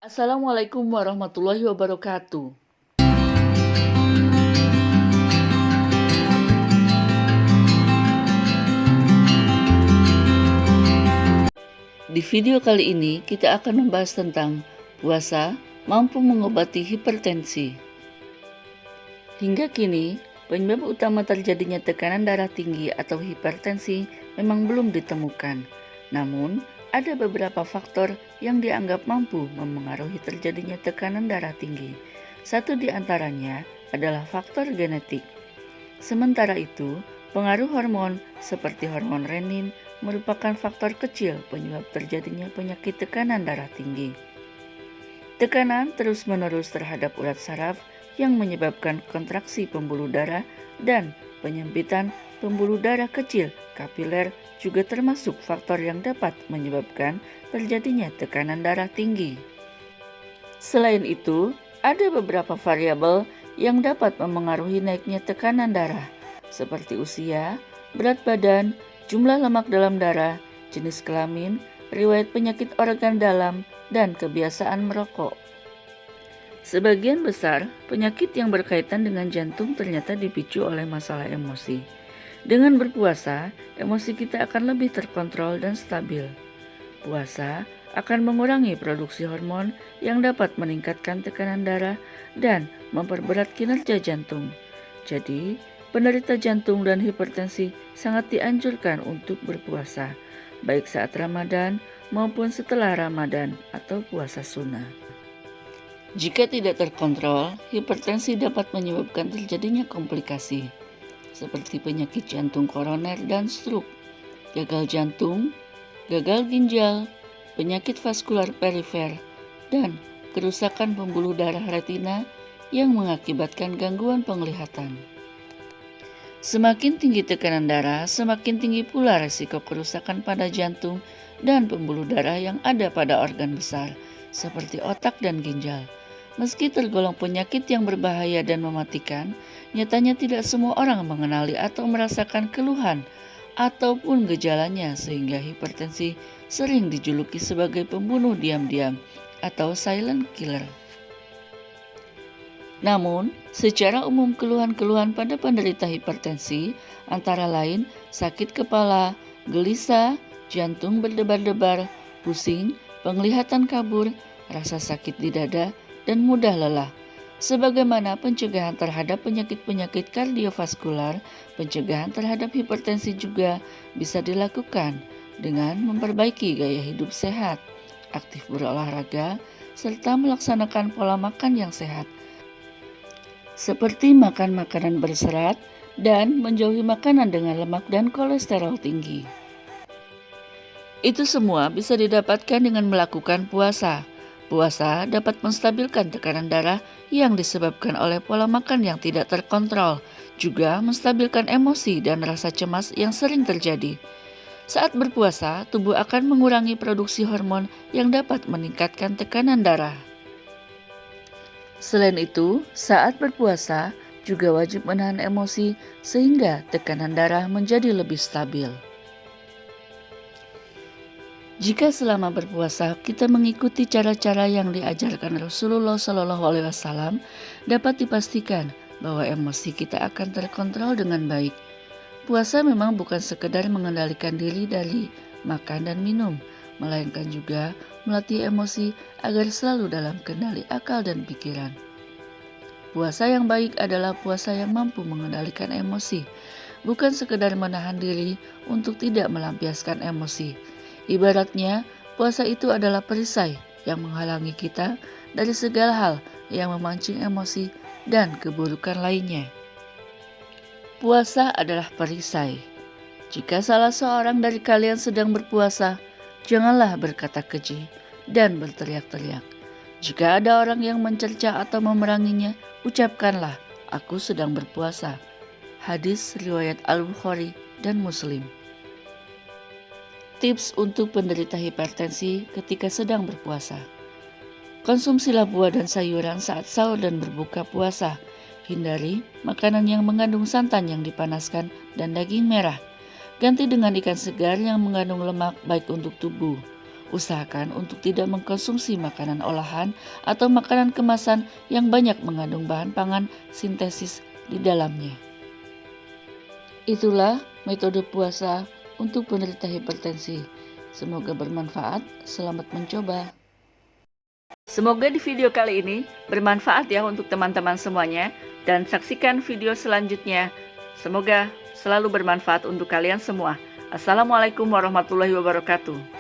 Assalamualaikum warahmatullahi wabarakatuh. Di video kali ini kita akan membahas tentang puasa mampu mengobati hipertensi. Hingga kini, penyebab utama terjadinya tekanan darah tinggi atau hipertensi memang belum ditemukan. Namun, ada beberapa faktor yang dianggap mampu memengaruhi terjadinya tekanan darah tinggi. Satu di antaranya adalah faktor genetik. Sementara itu, pengaruh hormon seperti hormon renin merupakan faktor kecil penyebab terjadinya penyakit tekanan darah tinggi. Tekanan terus-menerus terhadap urat saraf yang menyebabkan kontraksi pembuluh darah dan penyempitan pembuluh darah kecil kapiler juga termasuk faktor yang dapat menyebabkan terjadinya tekanan darah tinggi. Selain itu, ada beberapa variabel yang dapat memengaruhi naiknya tekanan darah, seperti usia, berat badan, jumlah lemak dalam darah, jenis kelamin, riwayat penyakit organ dalam, dan kebiasaan merokok. Sebagian besar penyakit yang berkaitan dengan jantung ternyata dipicu oleh masalah emosi. Dengan berpuasa, emosi kita akan lebih terkontrol dan stabil. Puasa akan mengurangi produksi hormon yang dapat meningkatkan tekanan darah dan memperberat kinerja jantung. Jadi, penderita jantung dan hipertensi sangat dianjurkan untuk berpuasa, baik saat Ramadan maupun setelah Ramadan atau puasa sunnah. Jika tidak terkontrol, hipertensi dapat menyebabkan terjadinya komplikasi, seperti penyakit jantung koroner dan stroke, gagal jantung, gagal ginjal, penyakit vaskular perifer, dan kerusakan pembuluh darah retina yang mengakibatkan gangguan penglihatan. Semakin tinggi tekanan darah, semakin tinggi pula resiko kerusakan pada jantung dan pembuluh darah yang ada pada organ besar, seperti otak dan ginjal. Meski tergolong penyakit yang berbahaya dan mematikan, nyatanya tidak semua orang mengenali atau merasakan keluhan ataupun gejalanya, sehingga hipertensi sering dijuluki sebagai pembunuh diam-diam atau silent killer. Namun, secara umum keluhan-keluhan pada penderita hipertensi antara lain sakit kepala, gelisah, jantung berdebar-debar, pusing, penglihatan kabur, rasa sakit di dada, dan mudah lelah. Sebagaimana pencegahan terhadap penyakit-penyakit kardiovaskular, pencegahan terhadap hipertensi juga bisa dilakukan dengan memperbaiki gaya hidup sehat, aktif berolahraga, serta melaksanakan pola makan yang sehat, seperti makan makanan berserat dan menjauhi makanan dengan lemak dan kolesterol tinggi. Itu semua bisa didapatkan dengan melakukan puasa. Puasa dapat menstabilkan tekanan darah yang disebabkan oleh pola makan yang tidak terkontrol, juga menstabilkan emosi dan rasa cemas yang sering terjadi. Saat berpuasa, tubuh akan mengurangi produksi hormon yang dapat meningkatkan tekanan darah. Selain itu, saat berpuasa juga wajib menahan emosi sehingga tekanan darah menjadi lebih stabil. Jika selama berpuasa kita mengikuti cara-cara yang diajarkan Rasulullah SAW, dapat dipastikan bahwa emosi kita akan terkontrol dengan baik. Puasa memang bukan sekedar mengendalikan diri dari makan dan minum, melainkan juga melatih emosi agar selalu dalam kendali akal dan pikiran. Puasa yang baik adalah puasa yang mampu mengendalikan emosi, bukan sekedar menahan diri untuk tidak melampiaskan emosi. Ibaratnya, puasa itu adalah perisai yang menghalangi kita dari segala hal yang memancing emosi dan keburukan lainnya. Puasa adalah perisai. Jika salah seorang dari kalian sedang berpuasa, janganlah berkata keji dan berteriak-teriak. Jika ada orang yang mencerca atau memeranginya, ucapkanlah, "Aku sedang berpuasa." Hadis riwayat Al-Bukhari dan Muslim. Tips untuk penderita hipertensi ketika sedang berpuasa. Konsumsilah buah dan sayuran saat sahur dan berbuka puasa. Hindari makanan yang mengandung santan yang dipanaskan dan daging merah. Ganti dengan ikan segar yang mengandung lemak baik untuk tubuh. Usahakan untuk tidak mengkonsumsi makanan olahan atau makanan kemasan yang banyak mengandung bahan pangan sintesis di dalamnya. Itulah metode puasa untuk penderita hipertensi. Semoga bermanfaat. Selamat mencoba. Semoga di video kali ini bermanfaat ya untuk teman-teman semuanya, dan saksikan video selanjutnya. Semoga selalu bermanfaat untuk kalian semua. Assalamualaikum warahmatullahi wabarakatuh.